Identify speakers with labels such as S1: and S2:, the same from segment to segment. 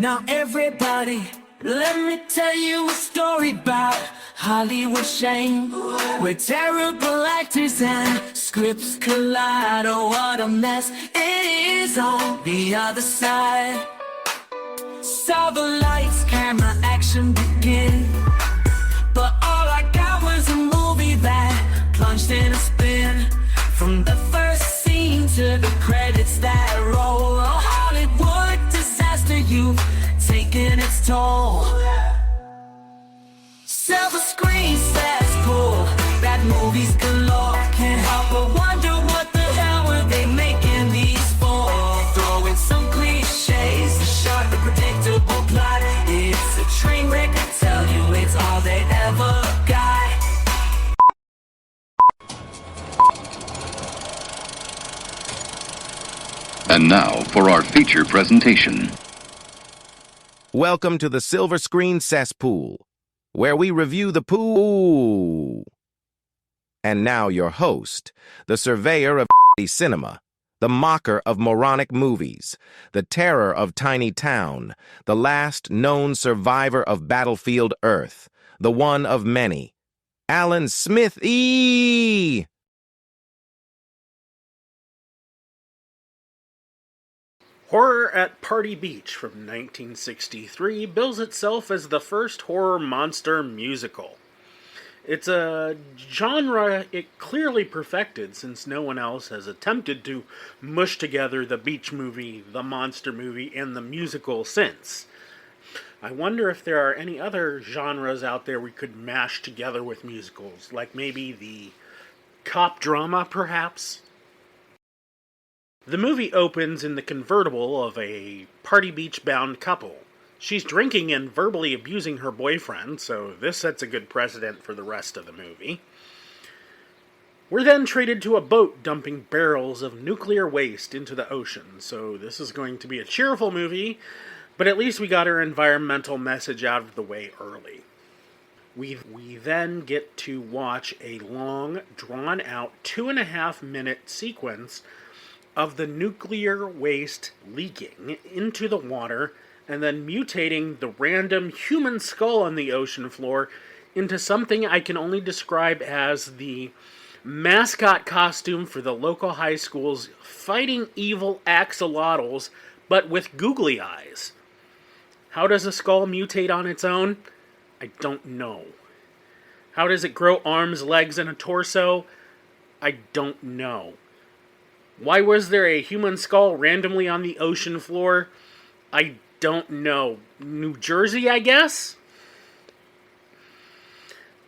S1: Now everybody, let me tell you a story about Hollywood shame, where terrible actors and scripts collide. Oh, what a mess it is on the other side. Saw the lights, camera, action begin, but all I got was a movie that plunged in a spin. From the first scene to the credits that roll, a Hollywood disaster, you've taken its toll. Silver screen cesspool, bad movies galore. Can't help but wonder what the hell were they making these for? Throw in some cliches, the sharp and predictable plot. It's a train wreck, I tell you, it's all they ever got.
S2: And now for our feature presentation.
S3: Welcome to the Silver Screen Cesspool, where we review the pool. And now your host, the surveyor of cinema, the mocker of moronic movies, the terror of tiny town, the last known survivor of battlefield Earth, the one of many, Alan Smith E.
S4: Horror at Party Beach from 1963 bills itself as the first horror monster musical. It's a genre it clearly perfected, since no one else has attempted to mush together the beach movie, the monster movie, and the musical since. I wonder if there are any other genres out there we could mash together with musicals, like maybe the cop drama, perhaps? The movie opens in the convertible of a Party Beach-bound couple. She's drinking and verbally abusing her boyfriend, so this sets a good precedent for the rest of the movie. We're then treated to a boat dumping barrels of nuclear waste into the ocean, so this is going to be a cheerful movie, but at least we got our environmental message out of the way early. We then get to watch a long, drawn-out 2.5-minute sequence of the nuclear waste leaking into the water and then mutating the random human skull on the ocean floor into something I can only describe as the mascot costume for the local high school's fighting evil axolotls, but with googly eyes. How does a skull mutate on its own? I don't know. How does it grow arms, legs, and a torso? I don't know. Why was there a human skull randomly on the ocean floor? I don't know. New Jersey, I guess?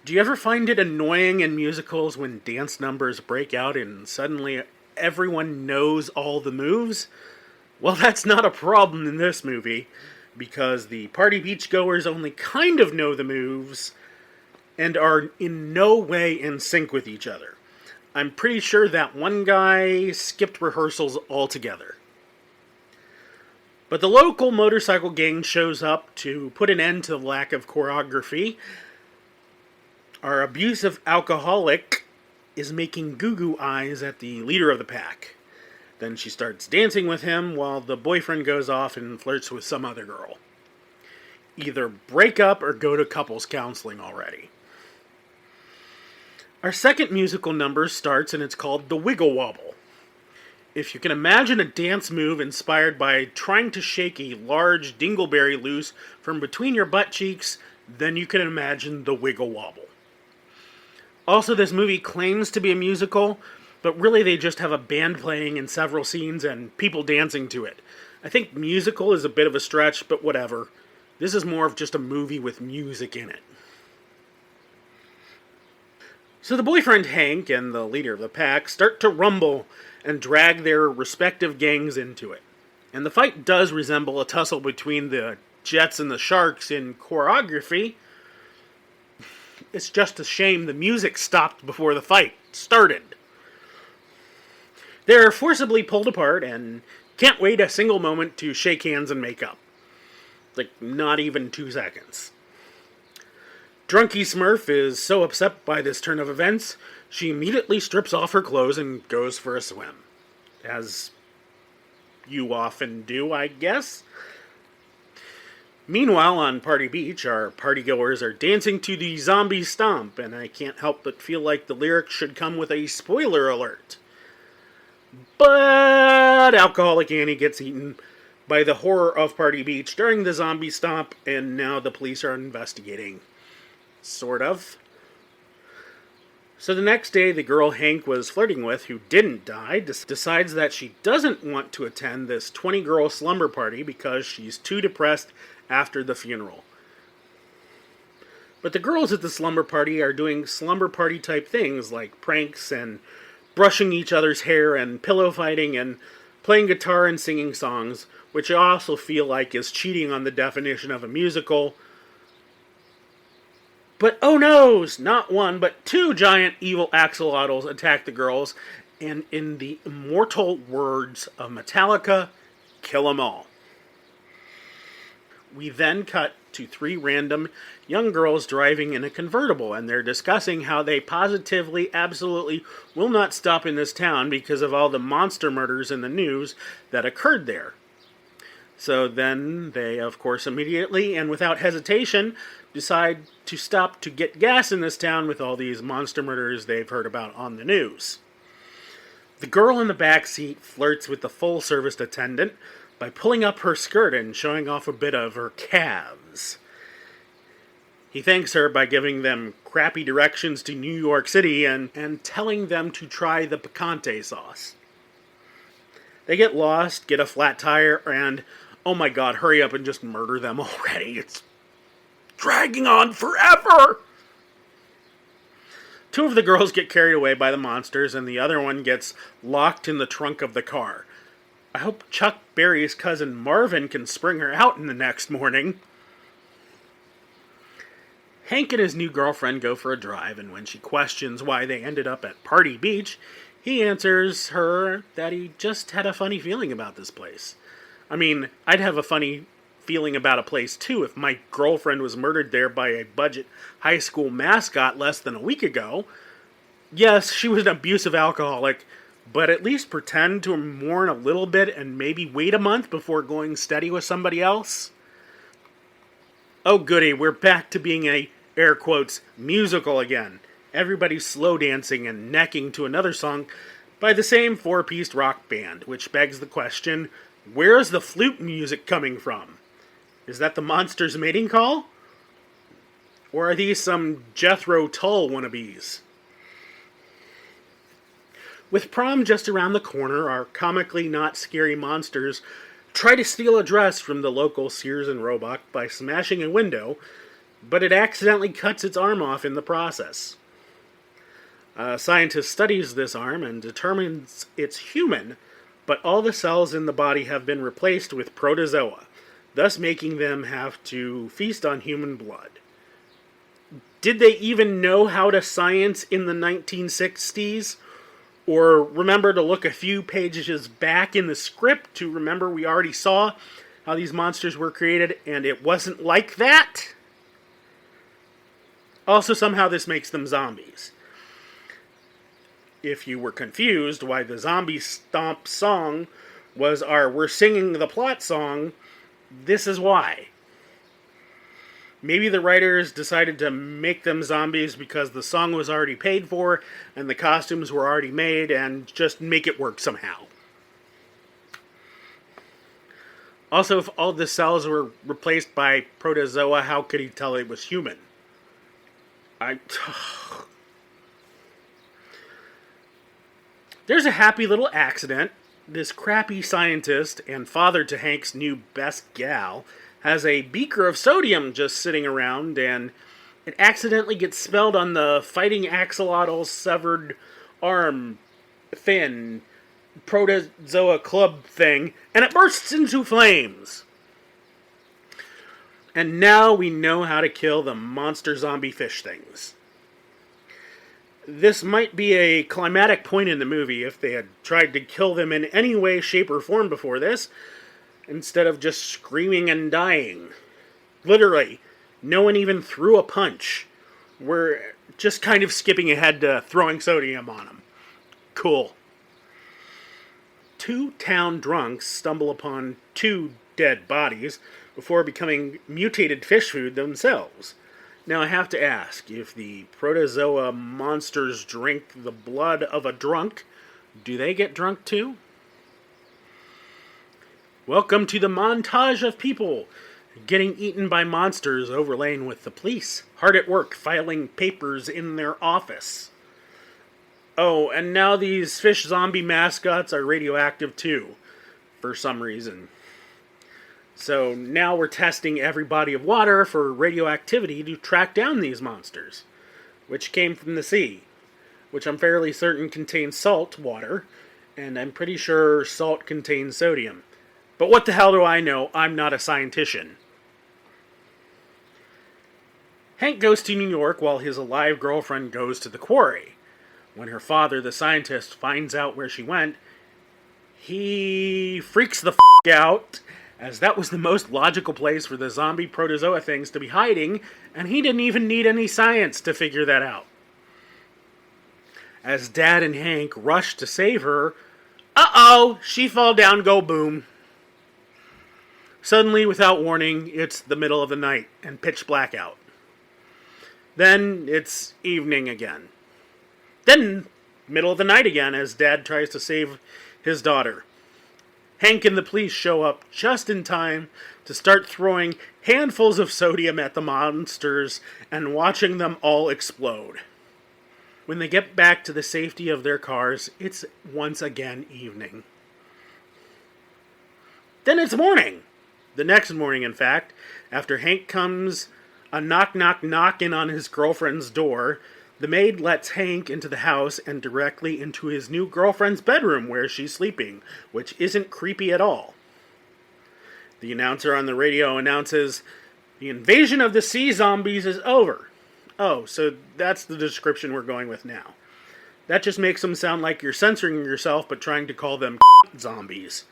S4: Do you ever find it annoying in musicals when dance numbers break out and suddenly everyone knows all the moves? Well, that's not a problem in this movie, because the party beachgoers only kind of know the moves and are in no way in sync with each other. I'm pretty sure that one guy skipped rehearsals altogether. But the local motorcycle gang shows up to put an end to the lack of choreography. Our abusive alcoholic is making goo-goo eyes at the leader of the pack. Then she starts dancing with him while the boyfriend goes off and flirts with some other girl. Either break up or go to couples counseling already. Our second musical number starts, and it's called the wiggle wobble. If you can imagine a dance move inspired by trying to shake a large dingleberry loose from between your butt cheeks, then you can imagine the wiggle wobble. Also, this movie claims to be a musical, but really they just have a band playing in several scenes and people dancing to it. I think musical is a bit of a stretch, but whatever. This is more of just a movie with music in it. So the boyfriend Hank and the leader of the pack start to rumble and drag their respective gangs into it. And the fight does resemble a tussle between the Jets and the Sharks in choreography. It's just a shame the music stopped before the fight started. They're forcibly pulled apart and can't wait a single moment to shake hands and make up. Like, not even 2 seconds. Drunky Smurf is so upset by this turn of events, she immediately strips off her clothes and goes for a swim. As you often do, I guess. Meanwhile, on Party Beach, our partygoers are dancing to the zombie stomp, and I can't help but feel like the lyrics should come with a spoiler alert. But Alcoholic Annie gets eaten by the horror of Party Beach during the zombie stomp, and now the police are investigating. Sort of. So the next day, the girl Hank was flirting with, who didn't die, decides that she doesn't want to attend this 20-girl slumber party because she's too depressed after the funeral. But the girls at the slumber party are doing slumber party type things like pranks and brushing each other's hair and pillow fighting and playing guitar and singing songs, which I also feel like is cheating on the definition of a musical. But oh noes! Not one, but two giant evil axolotls attack the girls, and in the immortal words of Metallica, kill 'em all. We then cut to three random young girls driving in a convertible, and they're discussing how they positively, absolutely will not stop in this town because of all the monster murders in the news that occurred there. So then they, of course, immediately and without hesitation decide to stop to get gas in this town with all these monster murders they've heard about on the news. The girl in the back seat flirts with the full-service attendant by pulling up her skirt and showing off a bit of her calves. He thanks her by giving them crappy directions to New York City and telling them to try the picante sauce. They get lost, get a flat tire, and, oh my god, hurry up and just murder them already. It's dragging on forever! Two of the girls get carried away by the monsters, and the other one gets locked in the trunk of the car. I hope Chuck Berry's cousin Marvin can spring her out in the next morning. Hank and his new girlfriend go for a drive, and when she questions why they ended up at Party Beach, he answers her that he just had a funny feeling about this place. I mean, I'd have a funny feeling about a place too if my girlfriend was murdered there by a budget high school mascot less than a week ago. Yes, she was an abusive alcoholic, but at least pretend to mourn a little bit and maybe wait a month before going steady with somebody else. Oh goody, we're back to being a, air quotes, musical again. Everybody's slow dancing and necking to another song by the same four-piece rock band, which begs the question, where's the flute music coming from? Is that the monster's mating call? Or are these some Jethro Tull wannabes? With prom just around the corner, our comically not scary monsters try to steal a dress from the local Sears and Roebuck by smashing a window, but it accidentally cuts its arm off in the process. A scientist studies this arm and determines it's human, but all the cells in the body have been replaced with protozoa, thus making them have to feast on human blood. Did they even know how to science in the 1960s? Or remember to look a few pages back in the script to remember we already saw how these monsters were created and it wasn't like that? Also, somehow this makes them zombies. If you were confused why the zombie stomp song was our We're Singing the Plot song, this is why. Maybe the writers decided to make them zombies because the song was already paid for and the costumes were already made and just make it work somehow. Also, if all the cells were replaced by protozoa, how could he tell it was human? There's a happy little accident. This crappy scientist and father to Hank's new best gal has a beaker of sodium just sitting around, and it accidentally gets spilled on the fighting axolotl's severed arm, fin, protozoa club thing, and it bursts into flames. And now we know how to kill the monster zombie fish things. This might be a climatic point in the movie if they had tried to kill them in any way, shape, or form before this, instead of just screaming and dying. Literally, no one even threw a punch. We're just kind of skipping ahead to throwing sodium on them. Cool. Two town drunks stumble upon two dead bodies, before becoming mutated fish food themselves. Now I have to ask, if the protozoa monsters drink the blood of a drunk, do they get drunk too? Welcome to the montage of people getting eaten by monsters overlain with the police, hard at work filing papers in their office. Oh, and now these fish zombie mascots are radioactive too, for some reason. So now we're testing every body of water for radioactivity to track down these monsters, which came from the sea, which I'm fairly certain contains salt water, and I'm pretty sure salt contains sodium. But what the hell do I know? I'm not a scientician. Hank goes to New York while his alive girlfriend goes to the quarry. When her father, the scientist, finds out where she went, he freaks the out, as that was the most logical place for the zombie protozoa things to be hiding, and he didn't even need any science to figure that out. As Dad and Hank rush to save her, uh-oh, she fall down, go boom. Suddenly, without warning, it's the middle of the night and pitch black out. Then it's evening again. Then middle of the night again as Dad tries to save his daughter. Hank and the police show up just in time to start throwing handfuls of sodium at the monsters and watching them all explode. When they get back to the safety of their cars, it's once again evening. Then it's morning. The next morning, in fact, after Hank comes a knock-knock-knocking on his girlfriend's door, the maid lets Hank into the house and directly into his new girlfriend's bedroom where she's sleeping, which isn't creepy at all. The announcer on the radio announces, "The invasion of the sea zombies is over." Oh, so that's the description we're going with now. That just makes them sound like you're censoring yourself but trying to call them zombies.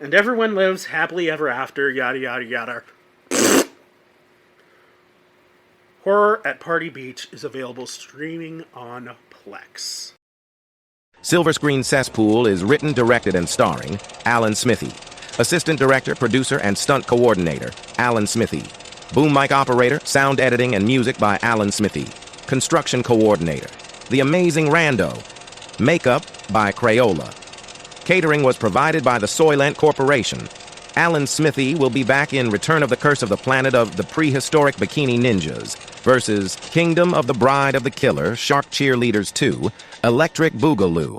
S4: And everyone lives happily ever after, yada yada yada. Horror at Party Beach is available streaming on Plex.
S3: Silver Screen Cesspool is written, directed, and starring Alan Smithy. Assistant director, producer, and stunt coordinator, Alan Smithy. Boom mic operator, sound editing, and music by Alan Smithy. Construction coordinator, The Amazing Rando. Makeup by Crayola. Catering was provided by the Soylent Corporation. Alan Smithy will be back in Return of the Curse of the Planet of the Prehistoric Bikini Ninjas versus Kingdom of the Bride of the Killer, Shark Cheerleaders 2, Electric Boogaloo.